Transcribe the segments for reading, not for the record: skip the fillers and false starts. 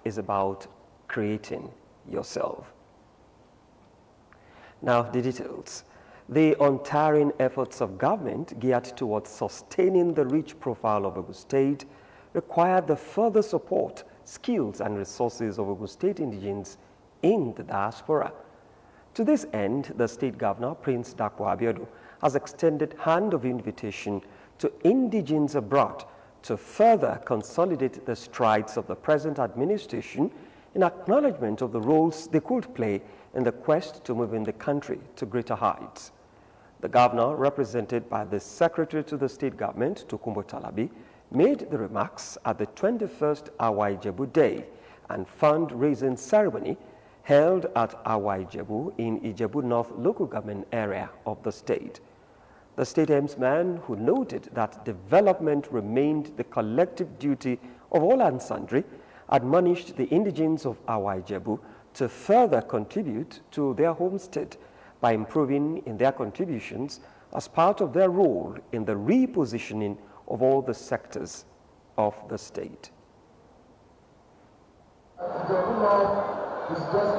is about creating yourself. Now, the details. The untiring efforts of government geared towards sustaining the rich profile of Ogun State require the further support, skills, and resources of Ogun State indigenes in the diaspora. To this end, the State Governor, Prince Dapo Abiodun, has extended hand of invitation to indigenes abroad to further consolidate the strides of the present administration in acknowledgement of the roles they could play in the quest to move in the country to greater heights. The governor, represented by the Secretary to the State Government, Tokunbo Talabi, made the remarks at the 21st Awa Ijebu Day and fundraising ceremony held at Awa Ijebu in Ijebu North local government area of the state. The state ainsman, who noted that development remained the collective duty of all and sundry, admonished the indigenes of Awa Ijebu to further contribute to their homestead by improving in their contributions as part of their role in the repositioning of all the sectors of the state. Ijebu North is just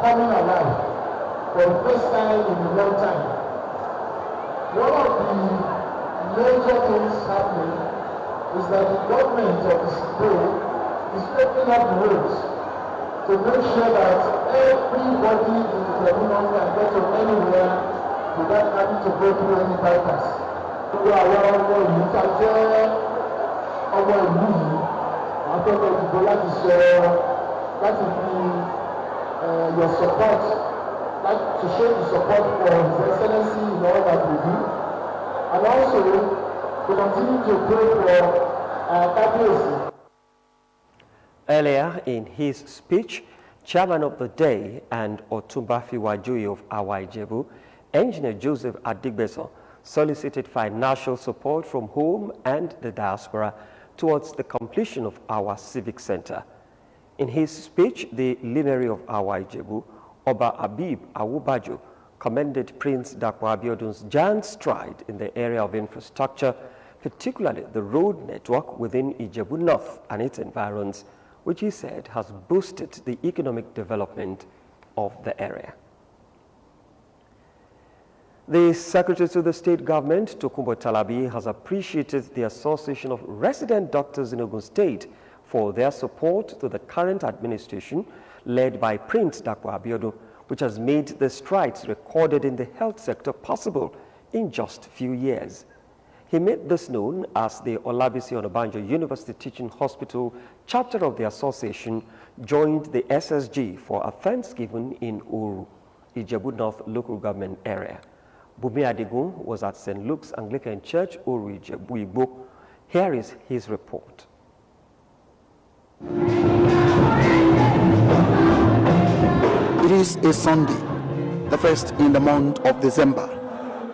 coming alive for the first time in a long time. One of the major things happening is that the government of the state is opening up the roads to make sure that everybody in the Ijebu North can get to anywhere without having to go through any bypass. Gbogbo àwọn ọmọ ìlú ta jẹ́ ọmọ ìlú yìí, àwọn tó lọ dìbò láti fi your support, like to show the support for His Excellency in all that we do, and also to continue to pray for our Kabiyesi. Earlier in his speech, Chairman of the Day and Otumba Fiwajoyi of Awa Ijebu, Engineer Joseph Adigbeson, solicited financial support from home and the diaspora towards the completion of our civic center. In his speech, the Limeri of Awa Ijebu, Oba Abib Awubajo, commended Prince Dapo Abiodun's giant stride in the area of infrastructure, particularly the road network within Ijebu North and its environs, which he said has boosted the economic development of the area. The Secretary to the State Government, Tokunbo Talabi, has appreciated the Association of Resident Doctors in Ogun State for their support to the current administration led by Prince Dapo Abiodun, which has made the strides recorded in the health sector possible in just a few years. He made this known as the Olabisi Onabanjo University Teaching Hospital chapter of the association joined the SSG for a Thanksgiving in Oru, Ijebu North local government area. Bumi Adigun was at St. Luke's Anglican Church, Oru, Ijebu Igbo. Here is his report. It is a Sunday, the first in the month of December,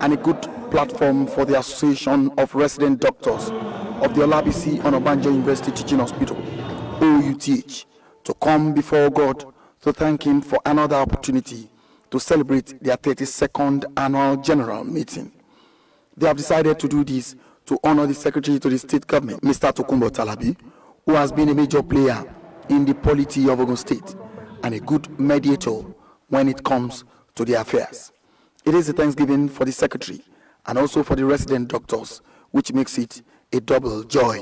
and a good platform for the Association of Resident Doctors of the Olabisi Onabanjo University Teaching Hospital, OUTH, to come before God to thank Him for another opportunity to celebrate their 32nd annual general meeting. They have decided to do this to honor the Secretary to the State Government, Mr. Tokunbo Talabi, who has been a major player in the polity of Ogun State and a good mediator when it comes to the affairs. It is a Thanksgiving for the Secretary and also for the resident doctors, which makes it a double joy.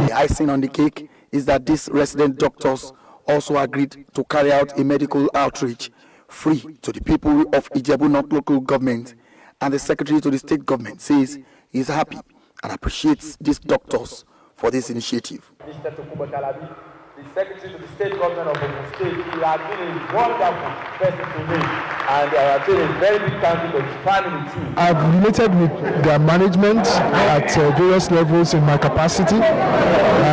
The icing on the cake is that these resident doctors also agreed to carry out a medical outreach free to the people of Ijebu North local government, and the Secretary to the State Government says he is happy and appreciates these doctors for this initiative. Mr. Tokunbo Talabi, the Secretary to the State Government of Ogun State, he has been a wonderful person to me, and I have been a very big thank you to his family too. I've related with their management at various levels in my capacity.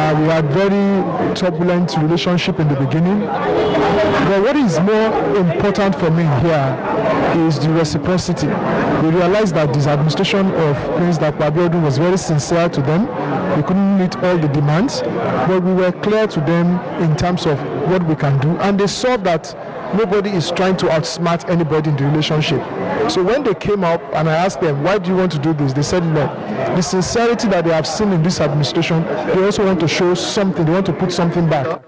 We had very turbulent relationship in the beginning, but what is more important for me here is the reciprocity. We realized that this administration of Prince Dapo Abiodun was very sincere to them. We couldn't meet all the demands, but we were clear to them them in terms of what we can do, and they saw that nobody is trying to outsmart anybody in the relationship. So when they came up and I asked them, why do you want to do this? They said, no, the sincerity that they have seen in this administration, they also want to show something, they want to put something back.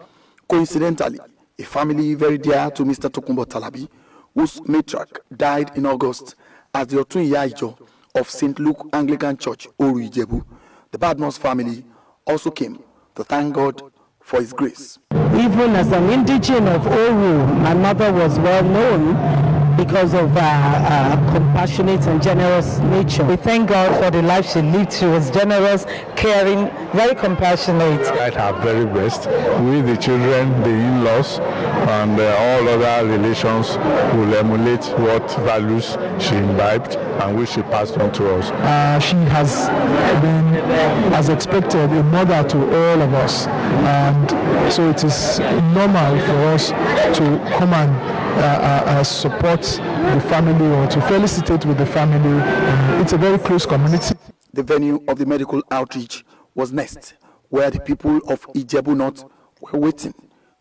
Coincidentally, a family very dear to Mr. Tokunbo Talabi, whose matriarch died in August as the Otun Yaijo of St. Luke Anglican Church, Oru Ijebu, the Badmus family also came to thank God for his grace. Even as an indigene of Oru, my mother was well known because of her compassionate and generous nature. We thank God for the life she lived. She was generous, caring, very compassionate. At her very best, with the children, the in-laws, and all other relations will emulate what values she imbibed and which she passed on to us. She has been, as expected, a mother to all of us, and so it is normal for us to come and support the family or to felicitate with the family. It's a very close community. The venue of the medical outreach was next, where the people of Ijebu North were waiting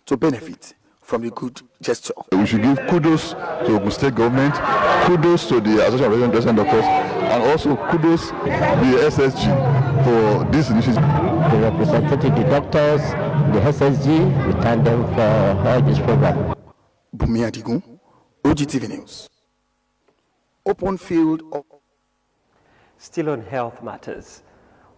to benefit from the good gesture. We should give kudos to Ogun State government, kudos to the Association of Resident Doctors, and also kudos to the SSG for this initiative. The representative, the doctors, the SSG, we thank them for all this program. Bumi Adigun, Ogtv News. Open field of... Still on health matters,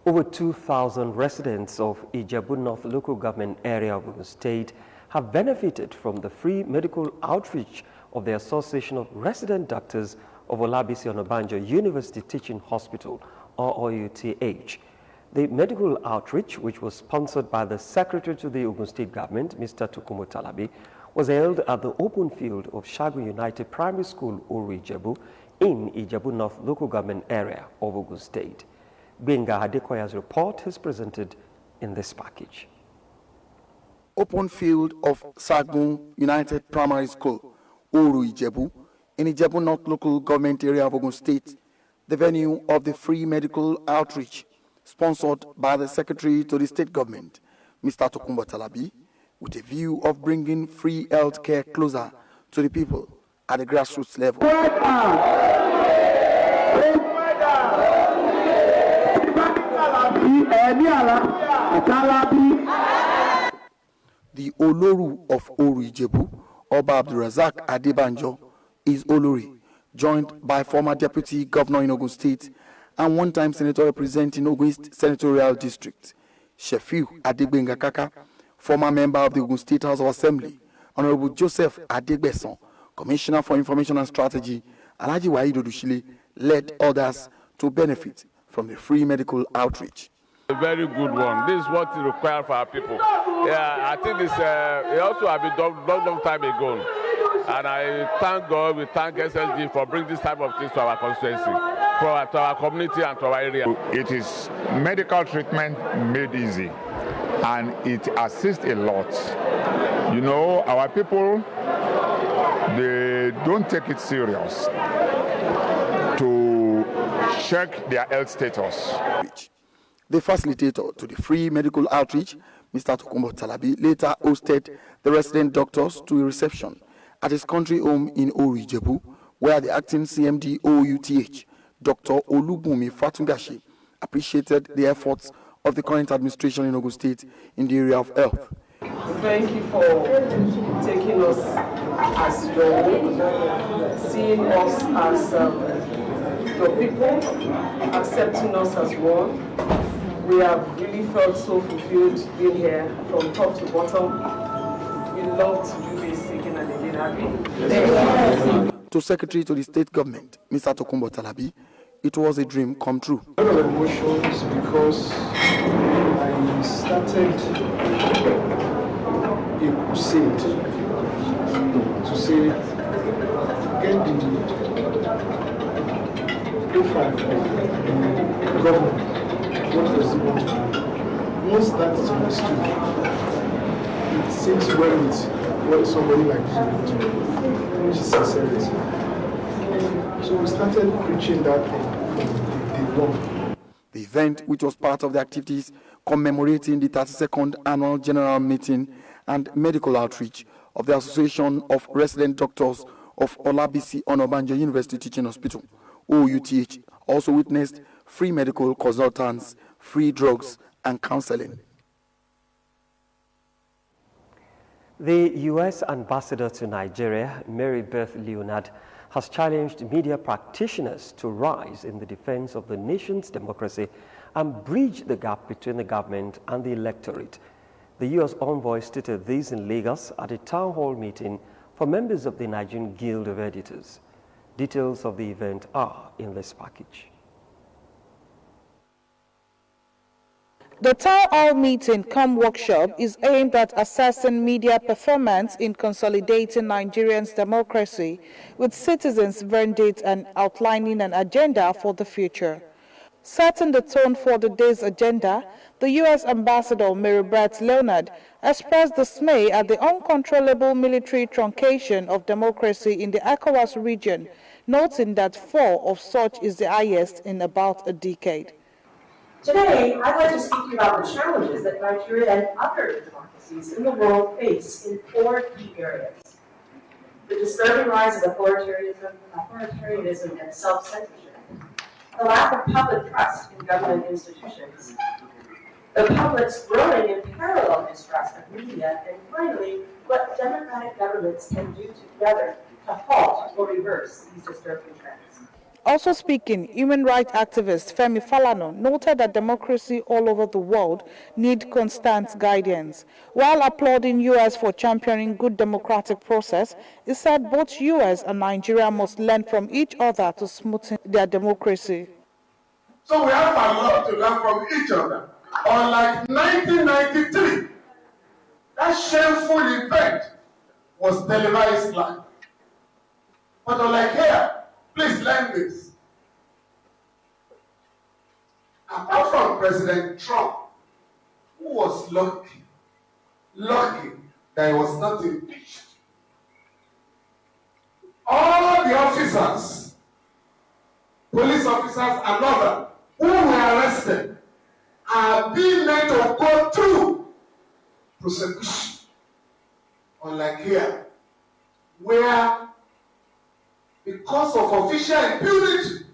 over 2,000 residents of Ijebu North local government area of Ogun State have benefited from the free medical outreach of the Association of Resident Doctors of Olabisi Onabanjo University Teaching Hospital, or OUTH. The medical outreach, which was sponsored by the Secretary to the Ogun State Government, Mr. Tokunbo Talabi, was held at the open field of Shagun United Primary School, Oru Ijebu, in Ijebu North local government area of Ogun State. Benga Adekoya's report is presented in this package. Open field of Shagun United Primary School, Oru Ijebu, in Ijebu North local government area of Ogun State, the venue of the free medical outreach sponsored by the Secretary to the State Government, Mr. Tokunbo Talabi, with a view of bringing free health care closer to the people at the grassroots level. The Oloru of Oru Ijebu, Oba Abdurazak Adebanjo, is Olori, joined by former Deputy Governor in Ogun State and one-time Senator representing Ogun East Senatorial District, Shefiu Adegbenga Kaka, former member of the Ogun State House of Assembly, Honorable Joseph Adegbeson, Commissioner for Information and Strategy, Alhaji Waheed Odushile, led others to benefit from the free medical outreach. A very good one. This is what is required for our people. Yeah, I think this it also has been done long time ago. And I thank God, we thank SSG for bringing this type of things to our constituency, to our community and to our area. It is medical treatment made easy, and it assists a lot. You know, our people, they don't take it serious to check their health status. The facilitator to the free medical outreach, Mr. Tokunbo Talabi, later hosted the resident doctors to a reception at his country home in Oru Ijebu, where the acting CMD OUTH, Dr. Olubunmi Fatungashi, appreciated the efforts of the current administration in Ogun State in the area of health. Thank you for taking us as your own, seeing us as your people, accepting us as one. We have really felt so fulfilled being here from top to bottom. We love to do this again and again. Happy? To Secretary to the State Government, Mr. Tokunbo Talabi, it was a dream come true. A lot of emotions because I started a crusade to say, get the profile of the government. What does it want to do? Once that is understood, it seems well with what somebody like you want to do, which is sincerity. So we started preaching that from day one. The event, which was part of the activities commemorating the 32nd Annual General Meeting and medical outreach of the Association of Resident Doctors of Olabisi Onabanjo University Teaching Hospital, OUTH, also witnessed free medical consultants, free drugs, and counseling. The U.S. ambassador to Nigeria, Mary Beth Leonard, has challenged media practitioners to rise in the defense of the nation's democracy and bridge the gap between the government and the electorate. The U.S. envoy stated this in Lagos at a town hall meeting for members of the Nigerian Guild of Editors. Details of the event are in this package. The Town Hall meeting cum workshop is aimed at assessing media performance in consolidating Nigerians' democracy with citizens' verdict and outlining an agenda for the future. Setting the tone for the day's agenda, the U.S. Ambassador Mary Beth Leonard expressed dismay at the uncontrollable military truncation of democracy in the ECOWAS region, noting that 4 of such is the highest in about a decade. Today, I'd like to speak to you about the challenges that Nigeria and other democracies in the world face in 4 key areas. The disturbing rise of authoritarianism and self-censorship, the lack of public trust in government institutions, the public's growing and parallel mistrust of media, and finally, what democratic governments can do together to halt or reverse these disturbing trends. Also speaking, human rights activist Femi Falana noted that democracy all over the world need constant guidance. While applauding U.S. for championing good democratic process, he said both U.S. and Nigeria must learn from each other to smoothen their democracy. So we have a lot to learn from each other. Unlike 1993, that shameful event was televised live. But unlike here, please learn this. Apart from President Trump, who was lucky that he was not impeached, all the officers, police officers and others who were arrested are being made to go through prosecution. Unlike here, where because of official impunity,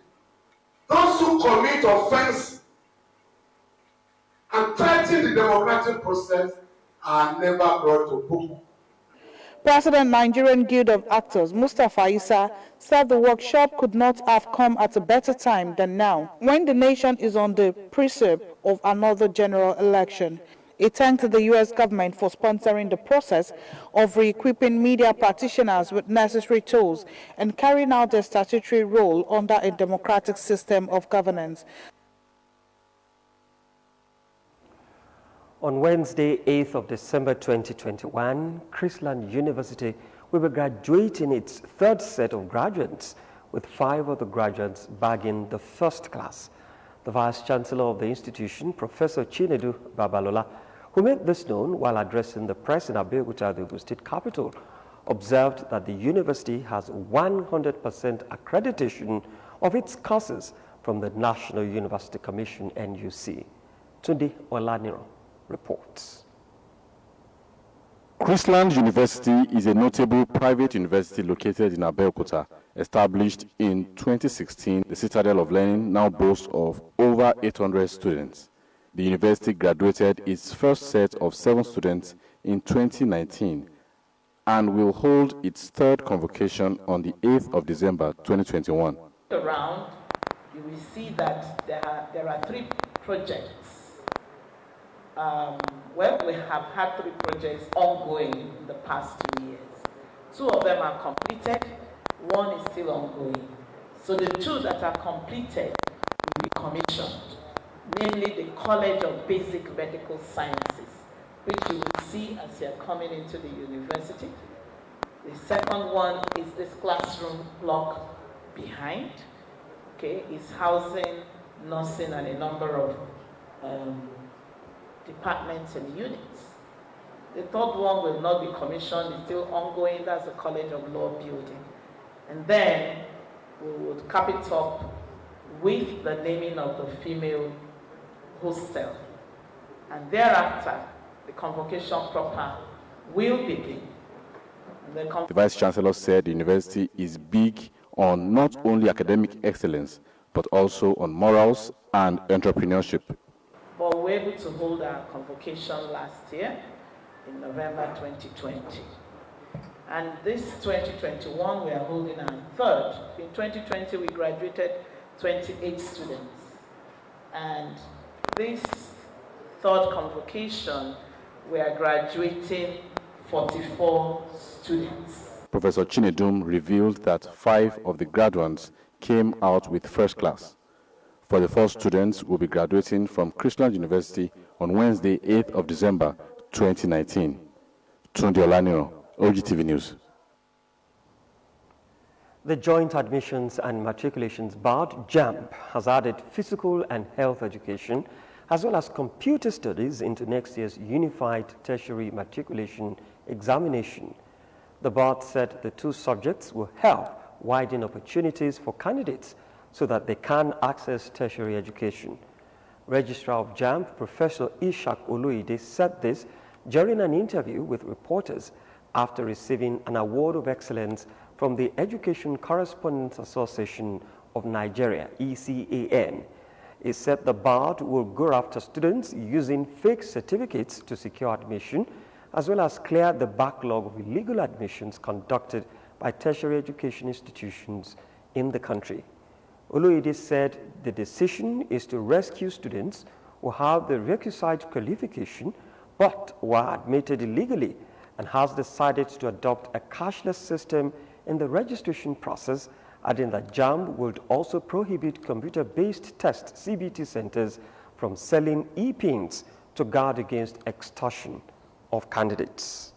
those who commit offense and threaten the democratic process are never brought to book. President Nigerian Guild of Actors Mustafa Issa said the workshop could not have come at a better time than now, when the nation is on the precipice of another general election. He thanked the U.S. government for sponsoring the process of re-equipping media practitioners with necessary tools and carrying out their statutory role under a democratic system of governance. On Wednesday, 8th of December 2021, Chrisland University will be graduating its 3rd set of graduates, with 5 of the graduates bagging the 1st class. The Vice-Chancellor of the institution, Professor Chinedu Babalola, who made this known while addressing the press in Abeokuta, the Ogun State capital, observed that the university has 100% accreditation of its courses from the National University Commission, NUC. Tunde Olaniro reports. Chrisland University is a notable private university located in Abeokuta. Established in 2016, the Citadel of Learning now boasts of over 800 students. The university graduated its first set of 7 students in 2019 and will hold its 3rd convocation on the 8th of December 2021. Around, you will see that there are 3 projects. Well, we have had 3 projects ongoing in the past 2 years. 2 of them are completed, 1 is still ongoing. So the 2 that are completed will be commissioned, namely the College of Basic Medical Sciences, which you will see as you're coming into the university. The second one is this classroom block behind. Okay, it's housing, nursing, and a number of departments and units. The 3rd one will not be commissioned, it's still ongoing, that's the College of Law building. And then we would cap it up with the naming of the female hostel. And thereafter, the convocation proper will begin. The Vice Chancellor said the university is big on not only academic excellence, but also on morals and entrepreneurship. But we were able to hold our convocation last year in November 2020. And this 2021, we are holding our third. In 2020, we graduated 28 students. And this third convocation, we are graduating 44 students. Professor Chinedum revealed that 5 of the graduates came out with first class. For the 4 students will be graduating from Christian University on Wednesday, 8th of December, 2019. Tunde Olaniro, Ogtv News. The Joint Admissions and Matriculations Board, JAMB, has added physical and health education as well as computer studies into next year's Unified Tertiary Matriculation Examination. The board said the 2 subjects will help widen opportunities for candidates so that they can access tertiary education. Registrar of JAMB, Professor Ishak Oluide, said this during an interview with reporters after receiving an award of excellence from the Education Correspondents Association of Nigeria, ECAN. He said the board will go after students using fake certificates to secure admission, as well as clear the backlog of illegal admissions conducted by tertiary education institutions in the country. Oluide said the decision is to rescue students who have the requisite qualification but were admitted illegally, and has decided to adopt a cashless system in the registration process, adding that JAMB would also prohibit computer-based test CBT centers from selling e-pins to guard against extortion of candidates.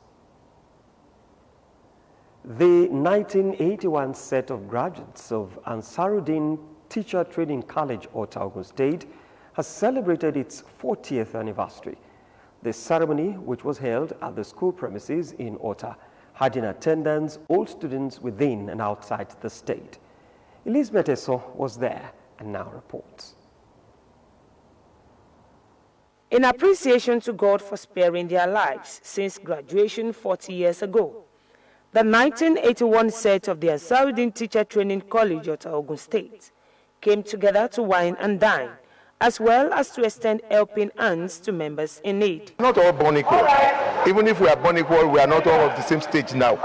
The 1981 set of graduates of Ansaruddin Teacher Training College, Ota, Ogun State, has celebrated its 40th anniversary. The ceremony, which was held at the school premises in Ota, had in attendance all students within and outside the state. Elizabeth Eso was there and now reports. In appreciation to God for sparing their lives since graduation 40 years ago, the 1981 set of the Ansaruddin Teacher Training College at Ogun State came together to wine and dine, as well as to extend helping hands to members in need. Not all born equal. Even if we are born equal, we are not all of the same stage now.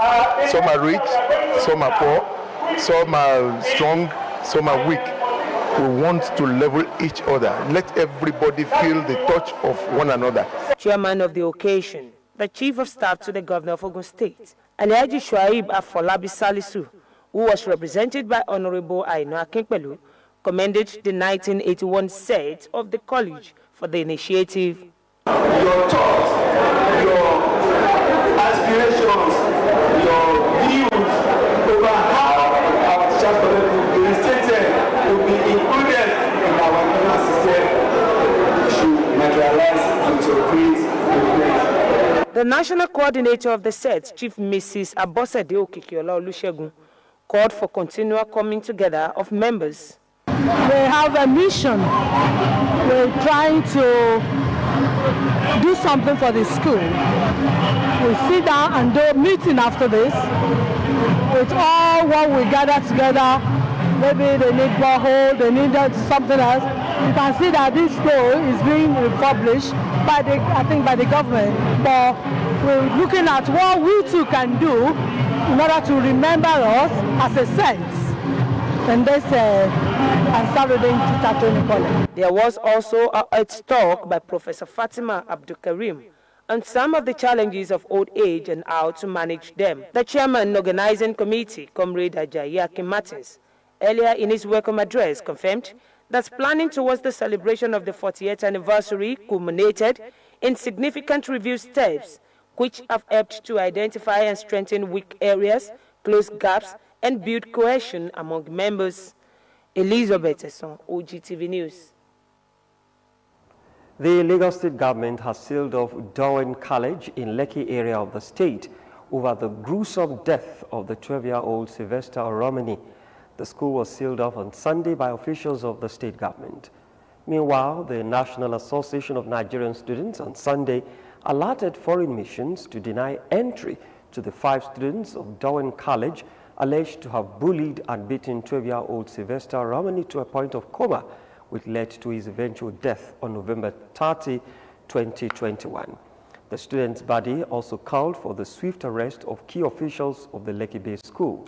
Some are rich, some are poor, some are strong, some are weak. We want to level each other. Let everybody feel the touch of one another. Chairman of the occasion, the Chief of Staff to the Governor of Ogun State, Alhaji Shuaib Afolabi Salisu, who was represented by Honorable Aino Akinpelu, commended the 1981 set of the college for the initiative. Your thoughts, your aspirations, your views over how our teachers will be restated, will be included in our educational system, should materialize into great. The national coordinator of the set, Chief Mrs. Abosede Okikiola Olusegun, called for continual coming together of members. We have a mission. We're trying to do something for the school. We sit down and do a meeting after this with all what we gather together. Maybe they need borehole, they need something else. You can see that this goal is being published by by the government. But we're looking at what we too can do in order to remember us as a sense. And this Ansaruddin Teacher Training College. There was also a talk by Professor Fatima Abdulkarim on some of the challenges of old age and how to manage them. The chairman organizing committee, Comrade Ajayi Akin Martins, earlier in his welcome address confirmed that planning towards the celebration of the 40th anniversary culminated in significant review steps, which have helped to identify and strengthen weak areas, close gaps, and build cohesion among members. Elizabeth Esson, Ogtv News. The Lagos State government has sealed off Darwin College in Lekki area of the state over the gruesome death of the 12-year-old Sylvester Oromini. The school was sealed off on Sunday by officials of the state government. Meanwhile, the National Association of Nigerian Students on Sunday alerted foreign missions to deny entry to the 5 students of Darwin College alleged to have bullied and beaten 12-year-old Sylvester Romani to a point of coma, which led to his eventual death on November 30, 2021. The student's body also called for the swift arrest of key officials of the Lekki Bay School.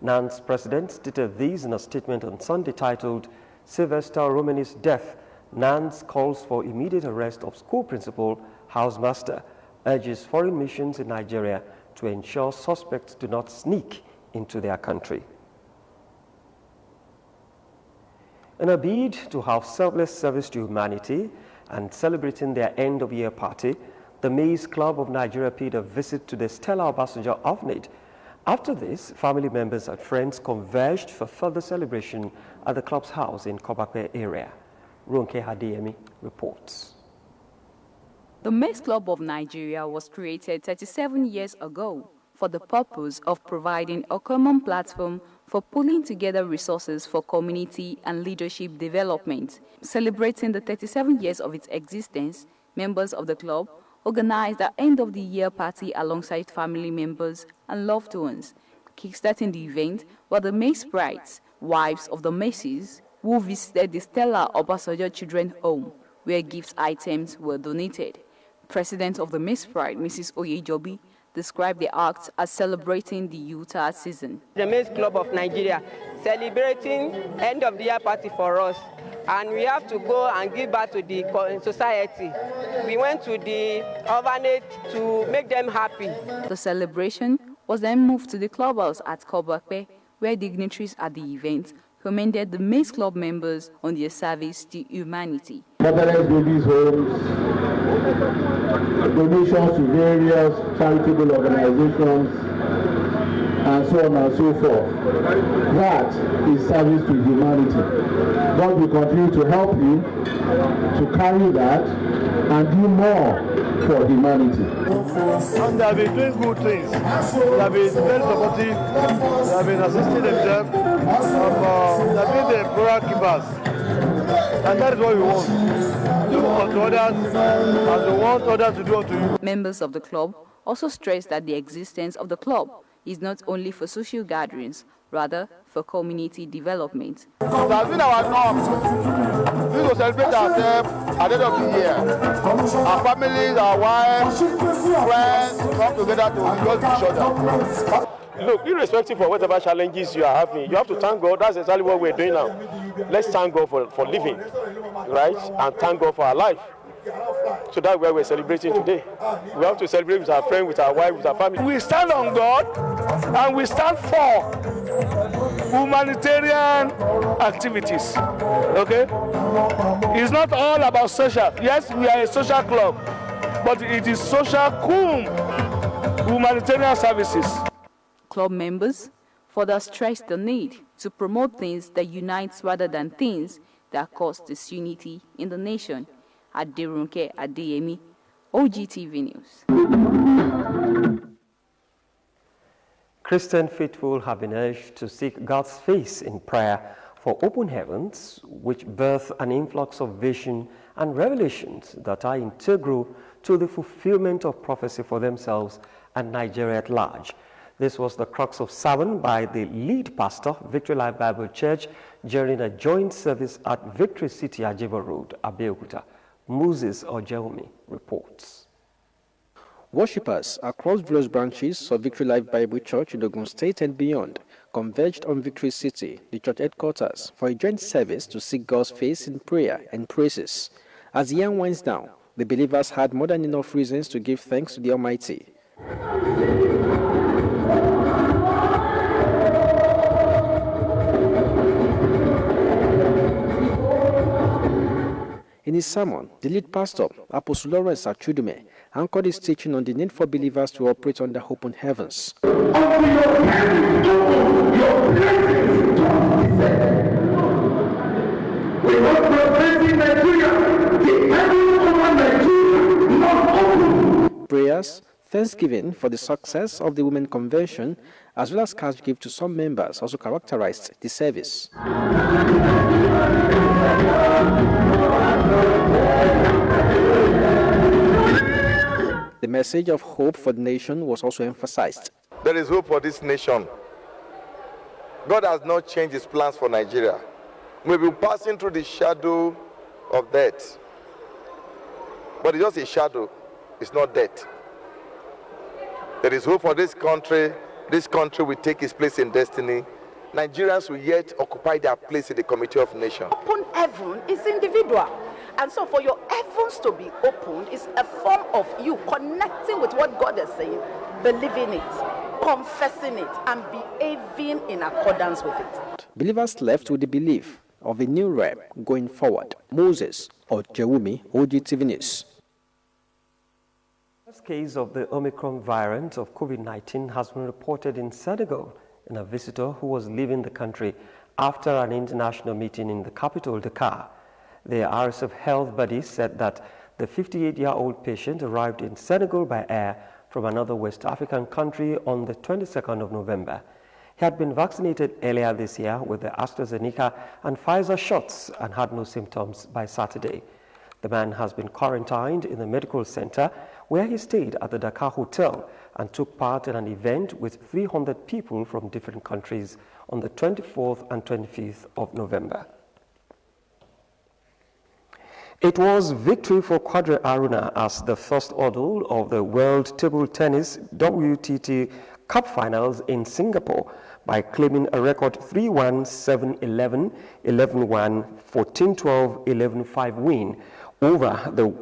NAN's president stated this in a statement on Sunday titled, Sylvester Romani's death. NANS calls for immediate arrest of school principal, housemaster, urges foreign missions in Nigeria to ensure suspects do not sneak into their country. In a bid to have selfless service to humanity and celebrating their end-of-year party, the Maize Club of Nigeria paid a visit to the Stella Obasanjo orphanage. After this, family members and friends converged for further celebration at the club's house in Kobakwe area. Ronke Hadeyemi reports. The Maize Club of Nigeria was created 37 years ago for the purpose of providing a common platform for pulling together resources for community and leadership development. Celebrating the 37 years of its existence, members of the club organized an end-of-the-year party alongside family members and loved ones. Kickstarting the event were the Maize Brides, wives of the Macy's, who visited the Stella Obasanjo Children's Home, where gift items were donated. President of the Maize Bride, Mrs. Oyejobi, described the act as celebrating the Utah season. The Maize Club of Nigeria celebrating end-of-the-year party for us, and we have to go and give back to the society. We went to the orphanage to make them happy. The celebration was then moved to the clubhouse at Kobakwe, where dignitaries at the event commended the Maize Club members on their service to humanity. Motherless babies' homes, donations to various charitable organizations, and so on and so forth. That is service to humanity. God will continue to help you to carry that and do more for humanity. And they have been doing good things. They have been very supportive. They have been assisting themselves. They have been the moral keepers. And that is what we want. Do unto others and to want others to do unto you. Members of the club also stressed that the existence of the club is not only for social gatherings, rather for community development. It has been our norm. We will celebrate ourselves at the end of the year. Our families, our wives, friends come together to enjoy each other. Look, irrespective of whatever challenges you are having, you have to thank God. That's exactly what we're doing now. Let's thank God for living, right? And thank God for our life. So that's where we're celebrating today. We have to celebrate with our friends, with our wife, with our family. We stand on God and we stand for humanitarian activities. Okay? It's not all about social. Yes, we are a social club, but it is social humanitarian services. Club members further stressed the need to promote things that unite rather than things that cause disunity in the nation. Aderunke Adeyemi, Ogtv News. Christian faithful have been urged to seek God's face in prayer for open heavens, which birth an influx of vision and revelations that are integral to the fulfillment of prophecy for themselves and Nigeria at large. This was the crux of sermon by the lead pastor, Victory Life Bible Church, during a joint service at Victory City, Ajebo Road, Abeokuta. Moses Ojeomi reports. Worshippers across various branches of Victory Life Bible Church in Ogun State and beyond converged on Victory City, the church headquarters, for a joint service to seek God's face in prayer and praises. As the year winds down, the believers had more than enough reasons to give thanks to the Almighty. In his sermon, the lead pastor, Apostle Lawrence Achudume, anchored his teaching on the need for believers to operate under open heavens. Prayers, thanksgiving for the success of the women convention, as well as cash gift to some members also characterized the service. The message of hope for the nation was also emphasized. There is hope for this nation. God has not changed his plans for Nigeria. We'll be passing through the shadow of death. But it's just a shadow. It's not death. There is hope for this country. This country will take its place in destiny. Nigerians will yet occupy their place in the Committee of Nations. Open heaven is individual. And so for your heavens to be opened is a form of you connecting with what God is saying, believing it, confessing it, and behaving in accordance with it. Believers left with the belief of a new realm going forward. Moses Ojewumi, Ogtv News. The first case of the Omicron variant of COVID-19 has been reported in Senegal in a visitor who was leaving the country after an international meeting in the capital, Dakar. The RSF health body said that the 58-year-old patient arrived in Senegal by air from another West African country on the 22nd of November. He had been vaccinated earlier this year with the AstraZeneca and Pfizer shots and had no symptoms by Saturday. The man has been quarantined in the medical center where he stayed at the Dakar Hotel and took part in an event with 300 people from different countries on the 24th and 25th of November. It was victory for Quadri Aruna as the first hurdle of the World Table Tennis WTT Cup Finals in Singapore by claiming a record 3-1, 7-11, 11-1, 14-12, 11-5 win over the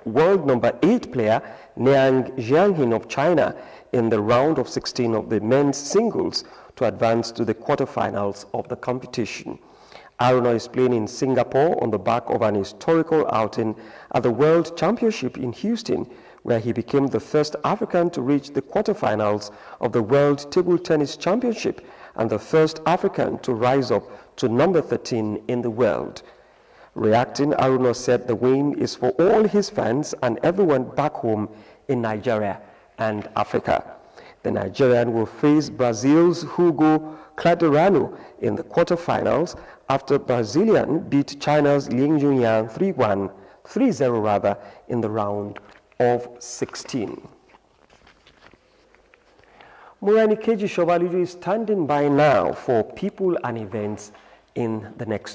world number 8 player Niang Jianghin of China in the round of 16 of the men's singles to advance to the quarterfinals of the competition. Aruna is playing in Singapore on the back of an historical outing at the World Championship in Houston, where he became the first African to reach the quarterfinals of the World Table Tennis Championship and the first African to rise up to number 13 in the world. Reacting, Aruna said the win is for all his fans and everyone back home in Nigeria and Africa. The Nigerian will face Brazil's Hugo Claderano in the quarterfinals after Brazilian beat China's Lin Junyang 3-0 rather, in the round of 16. Muranikeji Shobaliju is standing by now for people and events in the next